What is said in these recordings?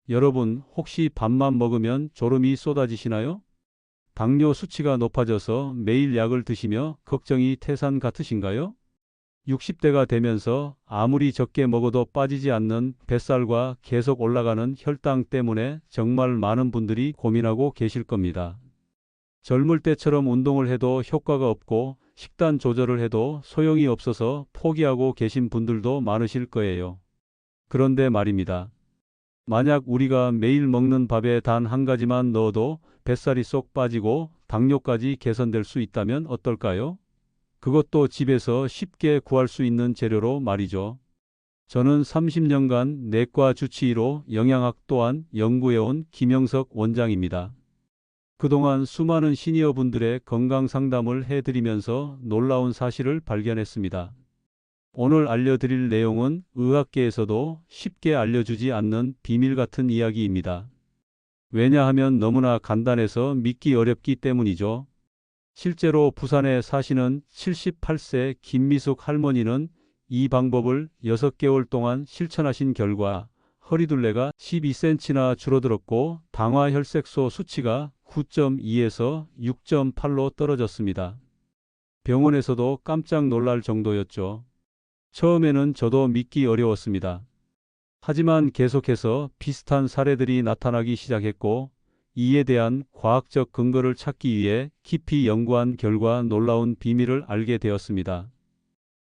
여러분, 혹시 밥만 먹으면 졸음이 쏟아지시나요? 당뇨 수치가 높아져서 매일 약을 드시며 걱정이 태산 같으신가요? 60대가 되면서 아무리 적게 먹어도 빠지지 않는 뱃살과 계속 올라가는 혈당 때문에 정말 많은 분들이 고민하고 계실 겁니다. 젊을 때처럼 운동을 해도 효과가 없고 식단 조절을 해도 소용이 없어서 포기하고 계신 분들도 많으실 거예요. 그런데 말입니다. 만약 우리가 매일 먹는 밥에 단 한 가지만 넣어도 뱃살이 쏙 빠지고 당뇨까지 개선될 수 있다면 어떨까요? 그것도 집에서 쉽게 구할 수 있는 재료로 말이죠. 저는 30년간 내과 주치의로 영양학 또한 연구해온 김영석 원장입니다. 그동안 수많은 시니어분들의 건강 상담을 해드리면서 놀라운 사실을 발견했습니다. 오늘 알려드릴 내용은 의학계에서도 쉽게 알려주지 않는 비밀 같은 이야기입니다. 왜냐하면 너무나 간단해서 믿기 어렵기 때문이죠. 실제로 부산에 사시는 78세 김미숙 할머니는 이 방법을 6개월 동안 실천하신 결과 허리둘레가 12cm나 줄어들었고 당화혈색소 수치가 9.2에서 6.8로 떨어졌습니다. 병원에서도 깜짝 놀랄 정도였죠. 처음에는 저도 믿기 어려웠습니다. 하지만 계속해서 비슷한 사례들이 나타나기 시작했고 이에 대한 과학적 근거를 찾기 위해 깊이 연구한 결과 놀라운 비밀을 알게 되었습니다.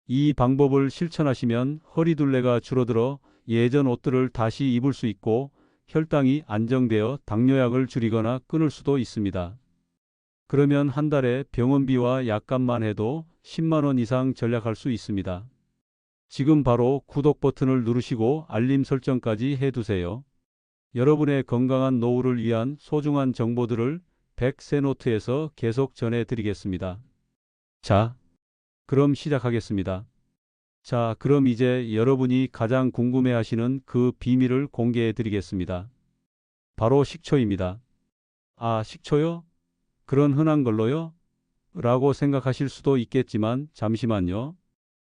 이 방법을 실천하시면 허리둘레가 줄어들어 예전 옷들을 다시 입을 수 있고 혈당이 안정되어 당뇨약을 줄이거나 끊을 수도 있습니다. 그러면 한 달에 병원비와 약값만 해도 10만 원 이상 절약할 수 있습니다. 지금 바로 구독 버튼을 누르시고 알림 설정까지 해두세요. 여러분의 건강한 노후를 위한 소중한 정보들을 백세노트에서 계속 전해드리겠습니다. 자, 그럼 시작하겠습니다. 자, 그럼 이제 여러분이 가장 궁금해하시는 그 비밀을 공개해드리겠습니다. 바로 식초입니다. 아, 식초요? 그런 흔한 걸로요? 라고 생각하실 수도 있겠지만 잠시만요.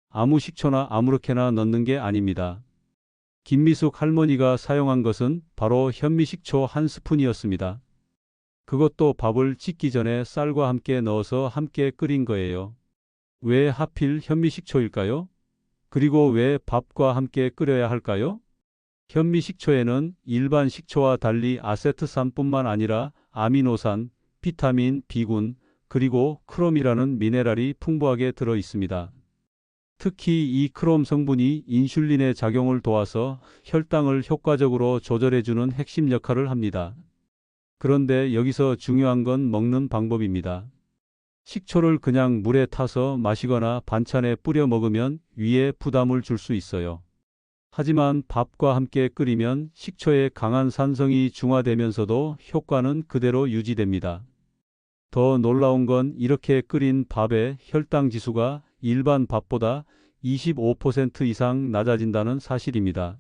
아무 식초나 아무렇게나 넣는 게 아닙니다. 김미숙 할머니가 사용한 것은 바로 현미식초 한 스푼이었습니다. 그것도 밥을 짓기 전에 쌀과 함께 넣어서 함께 끓인 거예요. 왜 하필 현미식초일까요? 그리고 왜 밥과 함께 끓여야 할까요? 현미식초에는 일반 식초와 달리 아세트산뿐만 아니라 아미노산, 비타민 B군, 그리고 크롬이라는 미네랄이 풍부하게 들어 있습니다. 특히 이 크롬 성분이 인슐린의 작용을 도와서 혈당을 효과적으로 조절해주는 핵심 역할을 합니다. 그런데 여기서 중요한 건 먹는 방법입니다. 식초를 그냥 물에 타서 마시거나 반찬에 뿌려 먹으면 위에 부담을 줄 수 있어요. 하지만 밥과 함께 끓이면 식초의 강한 산성이 중화되면서도 효과는 그대로 유지됩니다. 더 놀라운 건 이렇게 끓인 밥의 혈당 지수가 일반 밥보다 25% 이상 낮아진다는 사실입니다.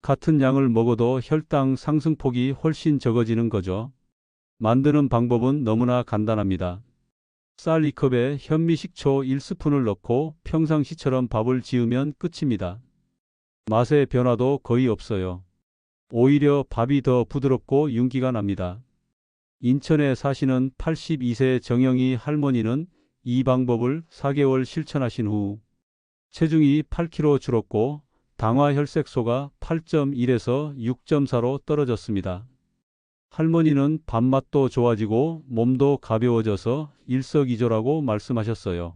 같은 양을 먹어도 혈당 상승폭이 훨씬 적어지는 거죠. 만드는 방법은 너무나 간단합니다. 쌀 2컵에 현미식초 1스푼을 넣고 평상시처럼 밥을 지으면 끝입니다. 맛의 변화도 거의 없어요. 오히려 밥이 더 부드럽고 윤기가 납니다. 인천에 사시는 82세 정영희 할머니는 이 방법을 4개월 실천하신 후 체중이 8kg 줄었고 당화혈색소가 8.1에서 6.4로 떨어졌습니다. 할머니는 밥맛도 좋아지고 몸도 가벼워져서 일석이조라고 말씀하셨어요.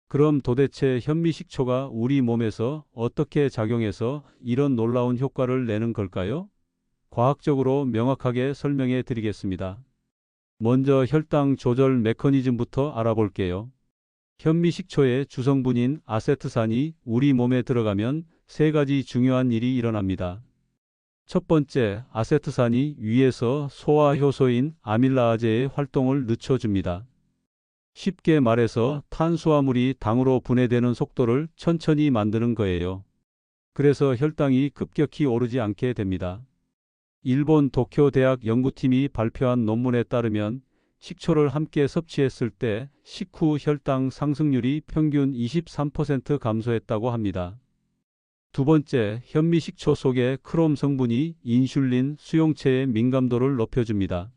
그럼 도대체 현미식초가 우리 몸에서 어떻게 작용해서 이런 놀라운 효과를 내는 걸까요? 과학적으로 명확하게 설명해 드리겠습니다. 먼저 혈당 조절 메커니즘부터 알아볼게요. 현미식초의 주성분인 아세트산이 우리 몸에 들어가면 세 가지 중요한 일이 일어납니다. 첫 번째, 아세트산이 위에서 소화효소인 아밀라아제의 활동을 늦춰줍니다. 쉽게 말해서 탄수화물이 당으로 분해되는 속도를 천천히 만드는 거예요. 그래서 혈당이 급격히 오르지 않게 됩니다. 일본 도쿄 대학 연구팀이 발표한 논문에 따르면 식초를 함께 섭취했을 때 식후 혈당 상승률이 평균 23% 감소했다고 합니다. 두 번째, 현미식초 속의 크롬 성분이 인슐린 수용체의 민감도를 높여줍니다.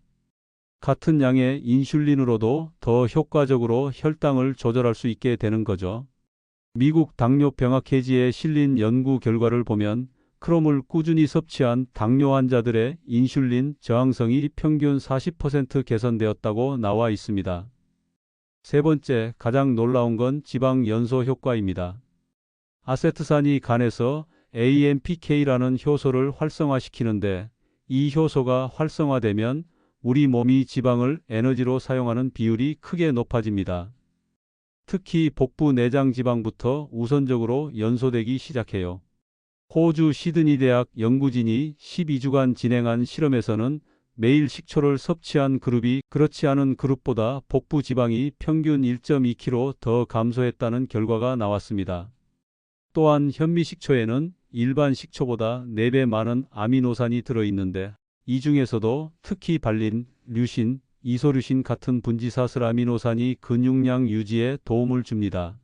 같은 양의 인슐린으로도 더 효과적으로 혈당을 조절할 수 있게 되는 거죠. 미국 당뇨병학회지에 실린 연구 결과를 보면 크롬을 꾸준히 섭취한 당뇨 환자들의 인슐린 저항성이 평균 40% 개선되었다고 나와 있습니다. 세 번째, 가장 놀라운 건 지방 연소 효과입니다. 아세트산이 간에서 AMPK라는 효소를 활성화시키는데 이 효소가 활성화되면 우리 몸이 지방을 에너지로 사용하는 비율이 크게 높아집니다. 특히 복부 내장 지방부터 우선적으로 연소되기 시작해요. 호주 시드니 대학 연구진이 12주간 진행한 실험에서는 매일 식초를 섭취한 그룹이 그렇지 않은 그룹보다 복부 지방이 평균 1.2kg 더 감소했다는 결과가 나왔습니다. 또한 현미식초에는 일반 식초보다 4배 많은 아미노산이 들어있는데 이 중에서도 특히 발린, 류신, 이소류신 같은 분지사슬 아미노산이 근육량 유지에 도움을 줍니다.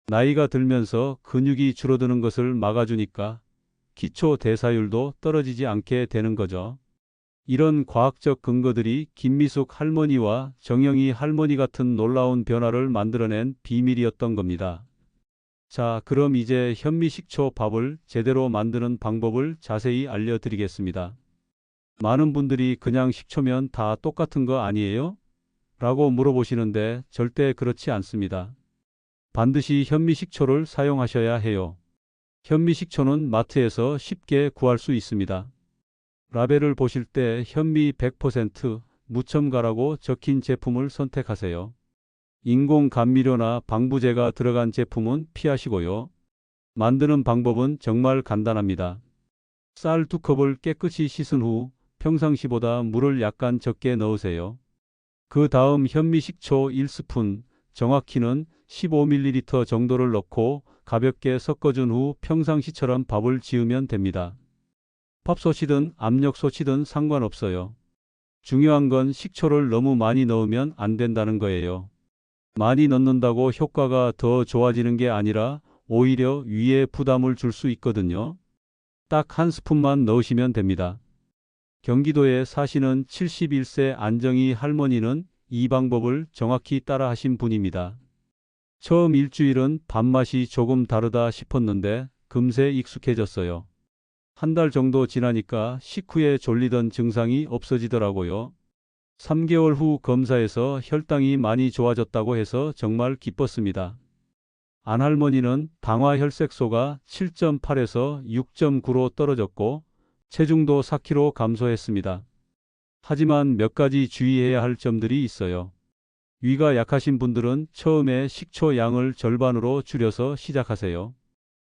나이가 들면서 근육이 줄어드는 것을 막아주니까 기초 대사율도 떨어지지 않게 되는 거죠. 이런 과학적 근거들이 김미숙 할머니와 정영희 할머니 같은 놀라운 변화를 만들어낸 비밀이었던 겁니다. 자, 그럼 이제 현미식초 밥을 제대로 만드는 방법을 자세히 알려드리겠습니다. 많은 분들이 그냥 식초면 다 똑같은 거 아니에요? 라고 물어보시는데 절대 그렇지 않습니다. 반드시 현미식초를 사용하셔야 해요. 현미식초는 마트에서 쉽게 구할 수 있습니다. 라벨을 보실 때 현미 100% 무첨가라고 적힌 제품을 선택하세요. 인공 감미료나 방부제가 들어간 제품은 피하시고요. 만드는 방법은 정말 간단합니다. 쌀 2컵을 깨끗이 씻은 후 평상시보다 물을 약간 적게 넣으세요. 그 다음 현미식초 1스푼, 정확히는 15ml 정도를 넣고 가볍게 섞어준 후 평상시처럼 밥을 지으면 됩니다. 밥솥이든 압력솥이든 상관없어요. 중요한 건 식초를 너무 많이 넣으면 안 된다는 거예요. 많이 넣는다고 효과가 더 좋아지는 게 아니라 오히려 위에 부담을 줄 수 있거든요. 딱 한 스푼만 넣으시면 됩니다. 경기도에 사시는 71세 안정희 할머니는 이 방법을 정확히 따라 하신 분입니다. 처음 일주일은 밥맛이 조금 다르다 싶었는데 금세 익숙해졌어요. 한 달 정도 지나니까 식후에 졸리던 증상이 없어지더라고요. 3개월 후 검사에서 혈당이 많이 좋아졌다고 해서 정말 기뻤습니다. 안 할머니는 당화혈색소가 7.8에서 6.9로 떨어졌고 체중도 4kg 감소했습니다. 하지만 몇 가지 주의해야 할 점들이 있어요. 위가 약하신 분들은 처음에 식초 양을 절반으로 줄여서 시작하세요.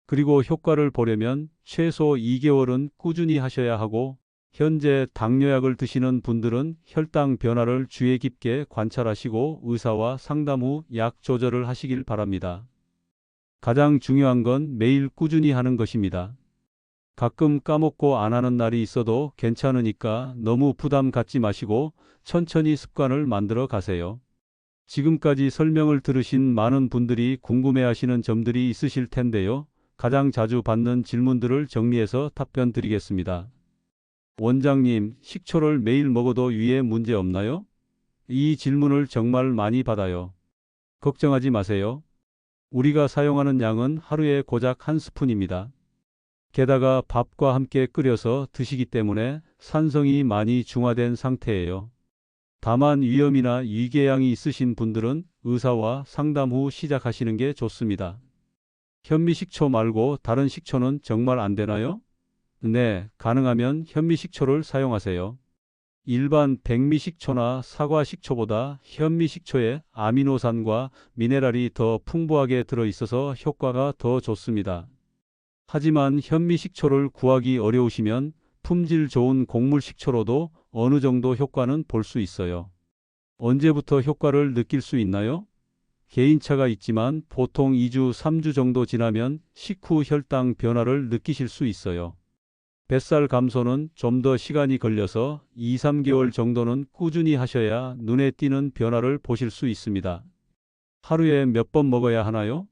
그리고 효과를 보려면 최소 2개월은 꾸준히 하셔야 하고 현재 당뇨약을 드시는 분들은 혈당 변화를 주의 깊게 관찰하시고 의사와 상담 후 약 조절을 하시길 바랍니다. 가장 중요한 건 매일 꾸준히 하는 것입니다. 가끔 까먹고 안 하는 날이 있어도 괜찮으니까 너무 부담 갖지 마시고 천천히 습관을 만들어 가세요. 지금까지 설명을 들으신 많은 분들이 궁금해하시는 점들이 있으실 텐데요. 가장 자주 받는 질문들을 정리해서 답변 드리겠습니다. 원장님, 식초를 매일 먹어도 위에 문제 없나요? 이 질문을 정말 많이 받아요. 걱정하지 마세요. 우리가 사용하는 양은 하루에 고작 한 스푼입니다. 게다가 밥과 함께 끓여서 드시기 때문에 산성이 많이 중화된 상태예요. 다만 위염이나 위궤양이 있으신 분들은 의사와 상담 후 시작하시는 게 좋습니다. 현미식초 말고 다른 식초는 정말 안 되나요? 네, 가능하면 현미식초를 사용하세요. 일반 백미식초나 사과식초보다 현미식초에 아미노산과 미네랄이 더 풍부하게 들어있어서 효과가 더 좋습니다. 하지만 현미식초를 구하기 어려우시면 품질 좋은 곡물식초로도 어느 정도 효과는 볼 수 있어요. 언제부터 효과를 느낄 수 있나요? 개인차가 있지만 보통 2주, 3주 정도 지나면 식후 혈당 변화를 느끼실 수 있어요. 뱃살 감소는 좀 더 시간이 걸려서 2, 3개월 정도는 꾸준히 하셔야 눈에 띄는 변화를 보실 수 있습니다. 하루에 몇 번 먹어야 하나요?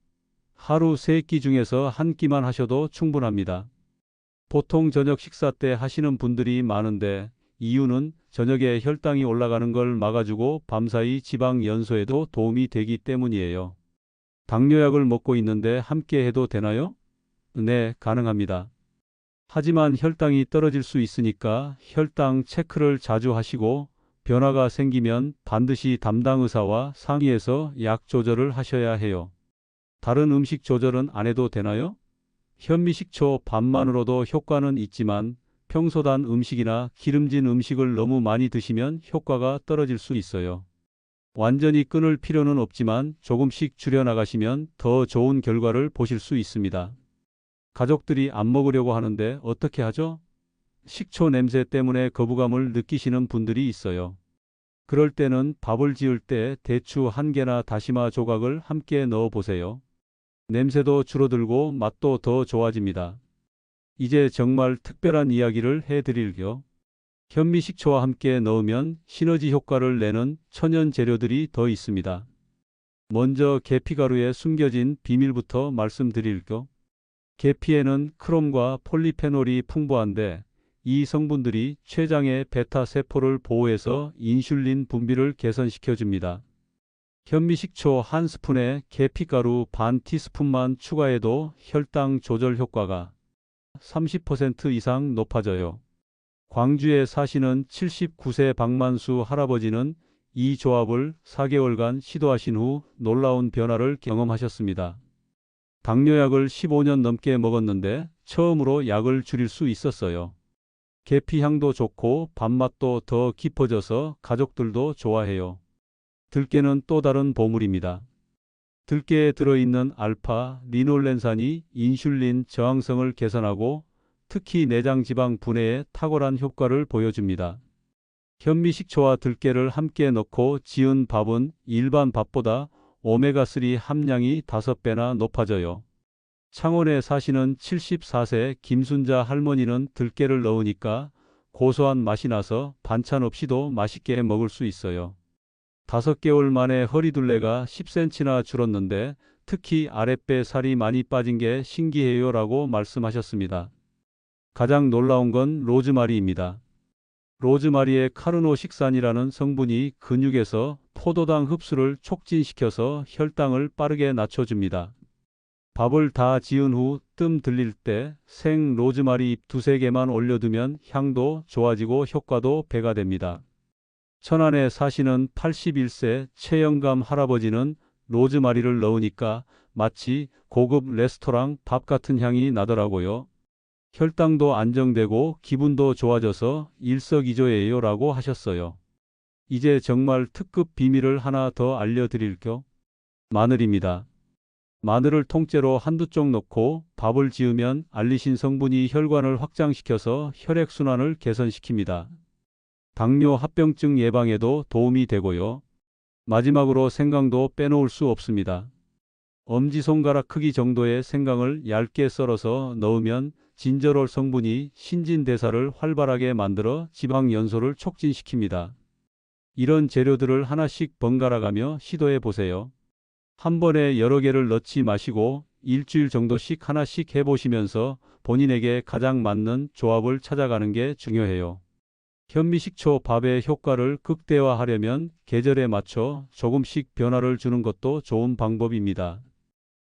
하루 3끼 중에서 1끼만 하셔도 충분합니다. 보통 저녁 식사 때 하시는 분들이 많은데 이유는 저녁에 혈당이 올라가는 걸 막아주고 밤사이 지방 연소에도 도움이 되기 때문이에요. 당뇨약을 먹고 있는데 함께 해도 되나요? 네, 가능합니다. 하지만 혈당이 떨어질 수 있으니까 혈당 체크를 자주 하시고 변화가 생기면 반드시 담당 의사와 상의해서 약 조절을 하셔야 해요. 다른 음식 조절은 안 해도 되나요? 현미식초 밥만으로도 효과는 있지만 평소단 음식이나 기름진 음식을 너무 많이 드시면 효과가 떨어질 수 있어요. 완전히 끊을 필요는 없지만 조금씩 줄여나가시면 더 좋은 결과를 보실 수 있습니다. 가족들이 안 먹으려고 하는데 어떻게 하죠? 식초 냄새 때문에 거부감을 느끼시는 분들이 있어요. 그럴 때는 밥을 지을 때 대추 1개나 다시마 조각을 함께 넣어 보세요. 냄새도 줄어들고 맛도 더 좋아집니다. 이제 정말 특별한 이야기를 해드릴게요. 현미식초와 함께 넣으면 시너지 효과를 내는 천연 재료들이 더 있습니다. 먼저 계피가루에 숨겨진 비밀부터 말씀드릴게요. 계피에는 크롬과 폴리페놀이 풍부한데 이 성분들이 췌장의 베타 세포를 보호해서 인슐린 분비를 개선시켜줍니다. 현미식초 1스푼에 계피가루 반 티스푼만 추가해도 혈당 조절 효과가 30% 이상 높아져요. 광주에 사시는 79세 박만수 할아버지는 이 조합을 4개월간 시도하신 후 놀라운 변화를 경험하셨습니다. 당뇨약을 15년 넘게 먹었는데 처음으로 약을 줄일 수 있었어요. 계피 향도 좋고 밥맛도 더 깊어져서 가족들도 좋아해요. 들깨는 또 다른 보물입니다. 들깨에 들어있는 알파 리놀렌산이 인슐린 저항성을 개선하고 특히 내장 지방 분해에 탁월한 효과를 보여줍니다. 현미식초와 들깨를 함께 넣고 지은 밥은 일반 밥보다 오메가3 함량이 5배나 높아져요. 창원에 사시는 74세 김순자 할머니는 들깨를 넣으니까 고소한 맛이 나서 반찬 없이도 맛있게 먹을 수 있어요. 5개월 만에 허리둘레가 10cm나 줄었는데 특히 아랫배 살이 많이 빠진 게 신기해요 라고 말씀하셨습니다. 가장 놀라운 건 로즈마리입니다. 로즈마리의 카르노식산이라는 성분이 근육에서 포도당 흡수를 촉진시켜서 혈당을 빠르게 낮춰줍니다. 밥을 다 지은 후 뜸 들릴 때 생 로즈마리 잎 2-3개만 올려두면 향도 좋아지고 효과도 배가 됩니다. 천안에 사시는 81세 최영감 할아버지는 로즈마리를 넣으니까 마치 고급 레스토랑 밥 같은 향이 나더라고요. 혈당도 안정되고 기분도 좋아져서 일석이조예요 라고 하셨어요. 이제 정말 특급 비밀을 하나 더 알려드릴게요. 마늘입니다. 마늘을 통째로 한두 쪽 넣고 밥을 지으면 알리신 성분이 혈관을 확장시켜서 혈액순환을 개선시킵니다. 당뇨 합병증 예방에도 도움이 되고요. 마지막으로 생강도 빼놓을 수 없습니다. 엄지손가락 크기 정도의 생강을 얇게 썰어서 넣으면 진저롤 성분이 신진대사를 활발하게 만들어 지방 연소를 촉진시킵니다. 이런 재료들을 하나씩 번갈아가며 시도해 보세요. 한 번에 여러 개를 넣지 마시고 일주일 정도씩 하나씩 해보시면서 본인에게 가장 맞는 조합을 찾아가는 게 중요해요. 현미식초 밥의 효과를 극대화하려면 계절에 맞춰 조금씩 변화를 주는 것도 좋은 방법입니다.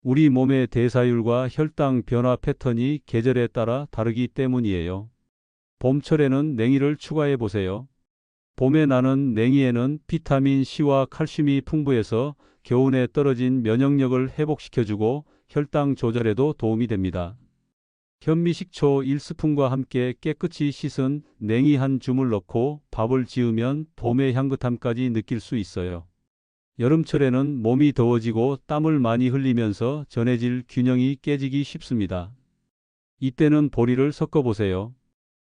우리 몸의 대사율과 혈당 변화 패턴이 계절에 따라 다르기 때문이에요. 봄철에는 냉이를 추가해 보세요. 봄에 나는 냉이에는 비타민 C와 칼슘이 풍부해서 겨울에 떨어진 면역력을 회복시켜주고 혈당 조절에도 도움이 됩니다. 현미식초 1스푼과 함께 깨끗이 씻은 냉이 한 줌을 넣고 밥을 지으면 봄의 향긋함까지 느낄 수 있어요. 여름철에는 몸이 더워지고 땀을 많이 흘리면서 전해질 균형이 깨지기 쉽습니다. 이때는 보리를 섞어보세요.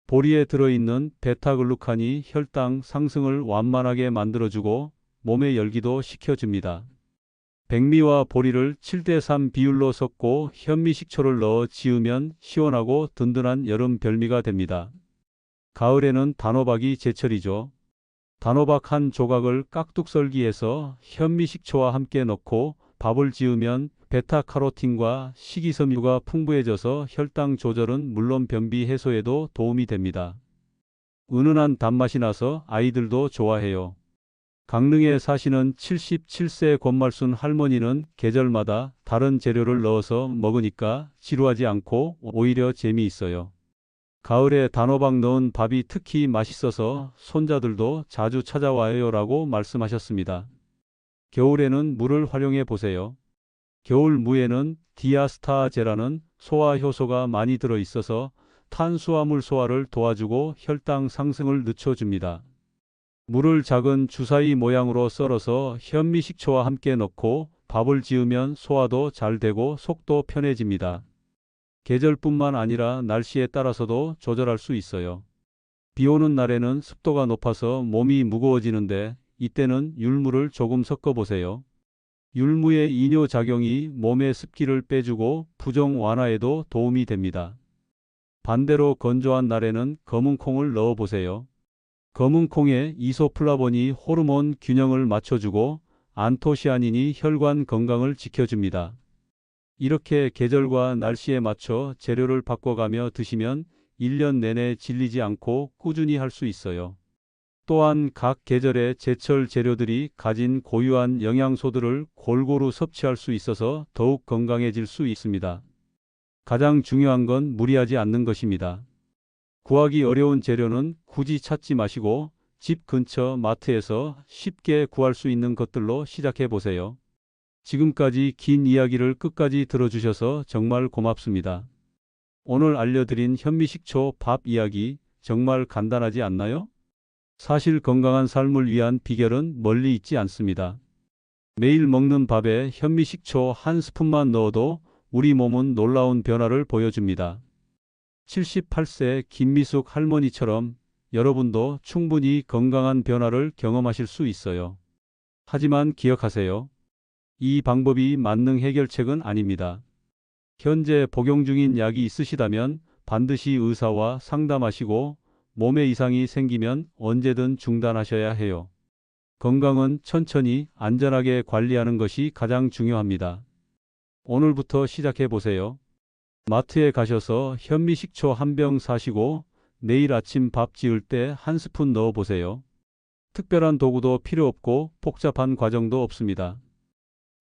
보리에 들어있는 베타글루칸이 혈당 상승을 완만하게 만들어주고 몸의 열기도 식혀줍니다. 백미와 보리를 7:3 비율로 섞고 현미식초를 넣어 지으면 시원하고 든든한 여름 별미가 됩니다. 가을에는 단호박이 제철이죠. 단호박 한 조각을 깍둑 썰기해서 현미식초와 함께 넣고 밥을 지으면 베타카로틴과 식이섬유가 풍부해져서 혈당 조절은 물론 변비 해소에도 도움이 됩니다. 은은한 단맛이 나서 아이들도 좋아해요. 강릉에 사시는 77세 권말순 할머니는 계절마다 다른 재료를 넣어서 먹으니까 지루하지 않고 오히려 재미있어요. 가을에 단호박 넣은 밥이 특히 맛있어서 손자들도 자주 찾아와요라고 말씀하셨습니다. 겨울에는 물을 활용해 보세요. 겨울 무에는 디아스타제라는 소화 효소가 많이 들어 있어서 탄수화물 소화를 도와주고 혈당 상승을 늦춰줍니다. 물을 작은 주사위 모양으로 썰어서 현미식초와 함께 넣고 밥을 지으면 소화도 잘 되고 속도 편해집니다. 계절뿐만 아니라 날씨에 따라서도 조절할 수 있어요. 비 오는 날에는 습도가 높아서 몸이 무거워지는데 이때는 율무를 조금 섞어 보세요. 율무의 이뇨작용이 몸의 습기를 빼주고 부종 완화에도 도움이 됩니다. 반대로 건조한 날에는 검은 콩을 넣어 보세요. 검은 콩에 이소플라본이 호르몬 균형을 맞춰주고 안토시아닌이 혈관 건강을 지켜줍니다. 이렇게 계절과 날씨에 맞춰 재료를 바꿔가며 드시면 1년 내내 질리지 않고 꾸준히 할 수 있어요. 또한 각 계절의 제철 재료들이 가진 고유한 영양소들을 골고루 섭취할 수 있어서 더욱 건강해질 수 있습니다. 가장 중요한 건 무리하지 않는 것입니다. 구하기 어려운 재료는 굳이 찾지 마시고 집 근처 마트에서 쉽게 구할 수 있는 것들로 시작해 보세요. 지금까지 긴 이야기를 끝까지 들어주셔서 정말 고맙습니다. 오늘 알려드린 현미식초 밥 이야기 정말 간단하지 않나요? 사실 건강한 삶을 위한 비결은 멀리 있지 않습니다. 매일 먹는 밥에 현미식초 한 스푼만 넣어도 우리 몸은 놀라운 변화를 보여줍니다. 78세 김미숙 할머니처럼 여러분도 충분히 건강한 변화를 경험하실 수 있어요. 하지만 기억하세요. 이 방법이 만능 해결책은 아닙니다. 현재 복용 중인 약이 있으시다면 반드시 의사와 상담하시고 몸에 이상이 생기면 언제든 중단하셔야 해요. 건강은 천천히 안전하게 관리하는 것이 가장 중요합니다. 오늘부터 시작해 보세요. 마트에 가셔서 현미식초 한 병 사시고 내일 아침 밥 지을 때 한 스푼 넣어 보세요. 특별한 도구도 필요 없고 복잡한 과정도 없습니다.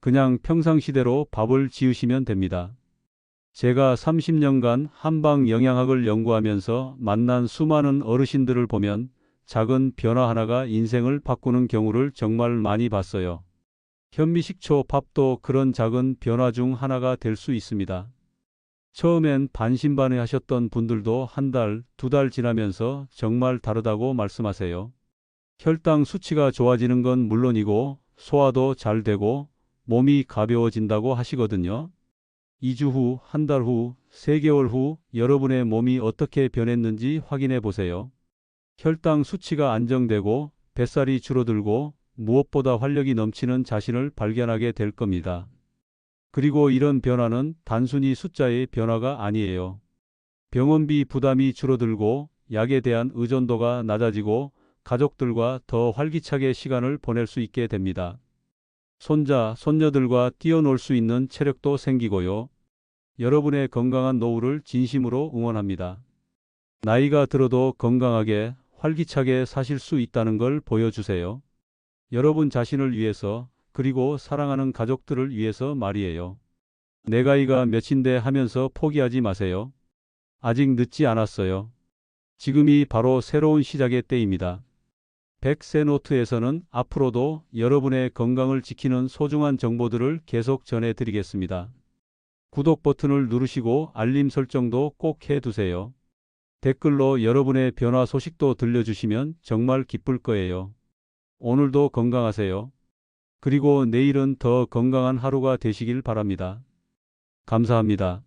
그냥 평상시대로 밥을 지으시면 됩니다. 제가 30년간 한방 영양학을 연구하면서 만난 수많은 어르신들을 보면 작은 변화 하나가 인생을 바꾸는 경우를 정말 많이 봤어요. 현미식초 밥도 그런 작은 변화 중 하나가 될 수 있습니다. 처음엔 반신반의 하셨던 분들도 한 달, 2달 지나면서 정말 다르다고 말씀하세요. 혈당 수치가 좋아지는 건 물론이고 소화도 잘 되고 몸이 가벼워진다고 하시거든요. 2주 후, 한 달 후, 3개월 후 여러분의 몸이 어떻게 변했는지 확인해 보세요. 혈당 수치가 안정되고 뱃살이 줄어들고 무엇보다 활력이 넘치는 자신을 발견하게 될 겁니다. 그리고 이런 변화는 단순히 숫자의 변화가 아니에요. 병원비 부담이 줄어들고 약에 대한 의존도가 낮아지고 가족들과 더 활기차게 시간을 보낼 수 있게 됩니다. 손자, 손녀들과 뛰어놀 수 있는 체력도 생기고요. 여러분의 건강한 노후를 진심으로 응원합니다. 나이가 들어도 건강하게, 활기차게 사실 수 있다는 걸 보여주세요. 여러분 자신을 위해서, 그리고 사랑하는 가족들을 위해서 말이에요. 내 나이가 몇인데 하면서 포기하지 마세요. 아직 늦지 않았어요. 지금이 바로 새로운 시작의 때입니다. 백세노트에서는 앞으로도 여러분의 건강을 지키는 소중한 정보들을 계속 전해드리겠습니다. 구독 버튼을 누르시고 알림 설정도 꼭 해두세요. 댓글로 여러분의 변화 소식도 들려주시면 정말 기쁠 거예요. 오늘도 건강하세요. 그리고 내일은 더 건강한 하루가 되시길 바랍니다. 감사합니다.